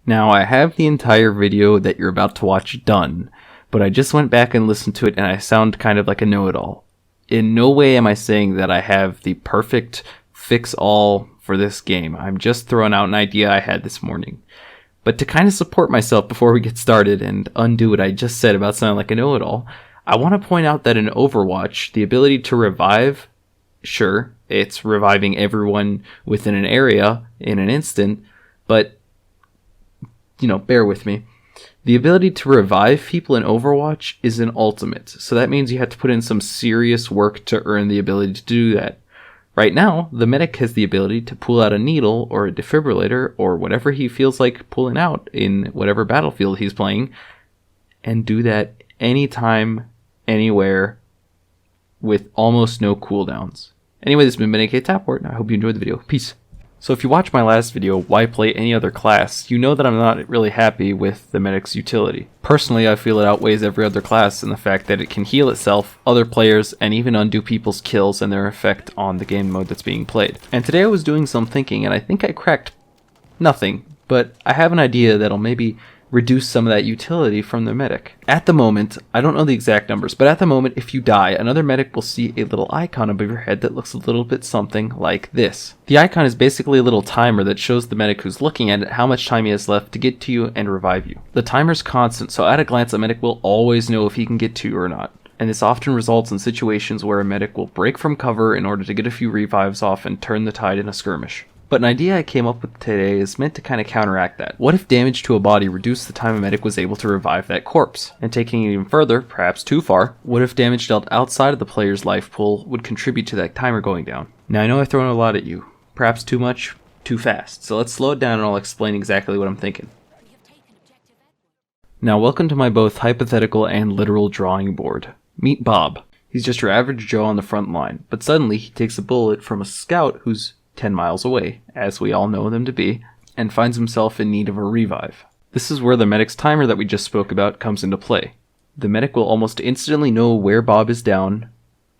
Now, I have the entire video that you're about to watch done, but I just went back and listened to it and I sound kind of like a know-it-all. In no way am I saying that I have the perfect fix-all for this game. I'm just throwing out an idea I had this morning. But to kind of support myself before we get started and undo what I just said about sounding like a know-it-all, I want to point out that in Overwatch, the ability to revive, sure, it's reviving everyone within an area in an instant, but bear with me. The ability to revive people in Overwatch is an ultimate, so that means you have to put in some serious work to earn the ability to do that. Right now, the medic has the ability to pull out a needle or a defibrillator or whatever he feels like pulling out in whatever battlefield he's playing, and do that anytime, anywhere, with almost no cooldowns. Anyway, this has been Tapport, and I hope you enjoyed the video. Peace. So if you watched my last video, Why Play Any Other Class, you know that I'm not really happy with the medic's utility. Personally, I feel it outweighs every other class in the fact that it can heal itself, other players, and even undo people's kills and their effect on the game mode that's being played. And today I was doing some thinking, and I think I cracked nothing, but I have an idea that'll maybe reduce some of that utility from the medic. At the moment, I don't know the exact numbers, but at the moment, if you die, another medic will see a little icon above your head that looks a little bit something like this. The icon is basically a little timer that shows the medic who's looking at it how much time he has left to get to you and revive you. The timer's constant, so at a glance, a medic will always know if he can get to you or not. And this often results in situations where a medic will break from cover in order to get a few revives off and turn the tide in a skirmish. But an idea I came up with today is meant to kind of counteract that. What if damage to a body reduced the time a medic was able to revive that corpse? And taking it even further, perhaps too far, what if damage dealt outside of the player's life pool would contribute to that timer going down? Now I know I've thrown a lot at you. Perhaps too much, too fast. So let's slow it down and I'll explain exactly what I'm thinking. Now welcome to my both hypothetical and literal drawing board. Meet Bob. He's just your average Joe on the front line, but suddenly he takes a bullet from a scout who's 10 miles away, as we all know them to be, and finds himself in need of a revive. This is where the medic's timer that we just spoke about comes into play. The medic will almost instantly know where Bob is down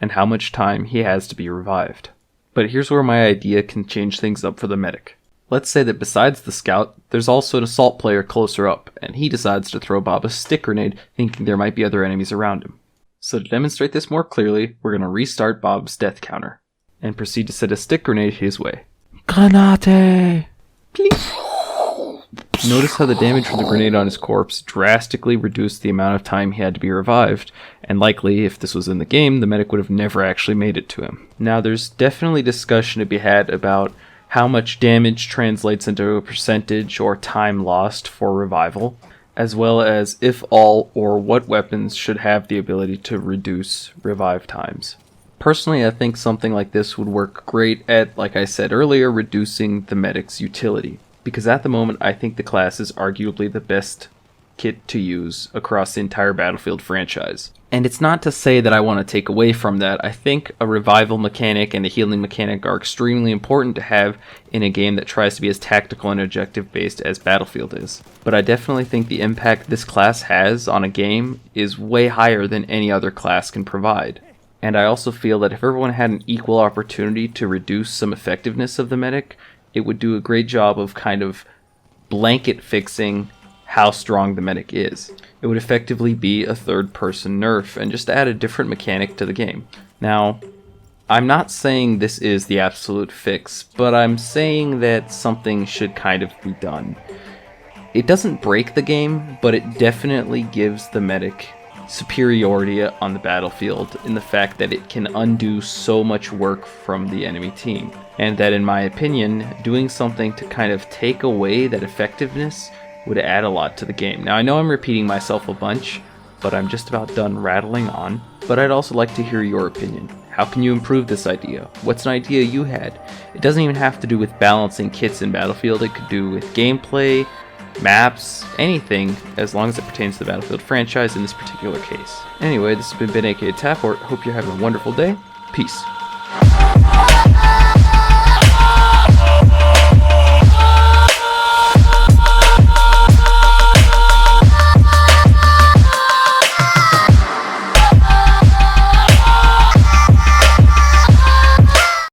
and how much time he has to be revived. But here's where my idea can change things up for the medic. Let's say that besides the scout, there's also an assault player closer up, and he decides to throw Bob a stick grenade, thinking there might be other enemies around him. So to demonstrate this more clearly, we're going to restart Bob's death counter and proceed to set a stick grenade his way. Granate! Please. Notice how the damage from the grenade on his corpse drastically reduced the amount of time he had to be revived, and likely, if this was in the game, the medic would have never actually made it to him. Now, there's definitely discussion to be had about how much damage translates into a percentage or time lost for revival, as well as if all or what weapons should have the ability to reduce revive times. Personally, I think something like this would work great at, like I said earlier, reducing the medic's utility. Because at the moment, I think the class is arguably the best kit to use across the entire Battlefield franchise. And it's not to say that I want to take away from that. I think a revival mechanic and a healing mechanic are extremely important to have in a game that tries to be as tactical and objective based as Battlefield is. But I definitely think the impact this class has on a game is way higher than any other class can provide. And I also feel that if everyone had an equal opportunity to reduce some effectiveness of the medic, it would do a great job of kind of blanket fixing how strong the medic is. It would effectively be a third-person nerf and just add a different mechanic to the game. Now, I'm not saying this is the absolute fix, but I'm saying that something should kind of be done. It doesn't break the game, but it definitely gives the medic superiority on the battlefield in the fact that it can undo so much work from the enemy team. And that, in my opinion, doing something to kind of take away that effectiveness would add a lot to the game. Now, I know I'm repeating myself a bunch, but I'm just about done rattling on. But I'd also like to hear your opinion. How can you improve this idea? What's an idea you had? It doesn't even have to do with balancing kits in Battlefield. It could do with gameplay, maps, anything, as long as it pertains to the Battlefield franchise in this particular case. Anyway, this has been Ben aka Tapport. Hope you're having a wonderful day. Peace.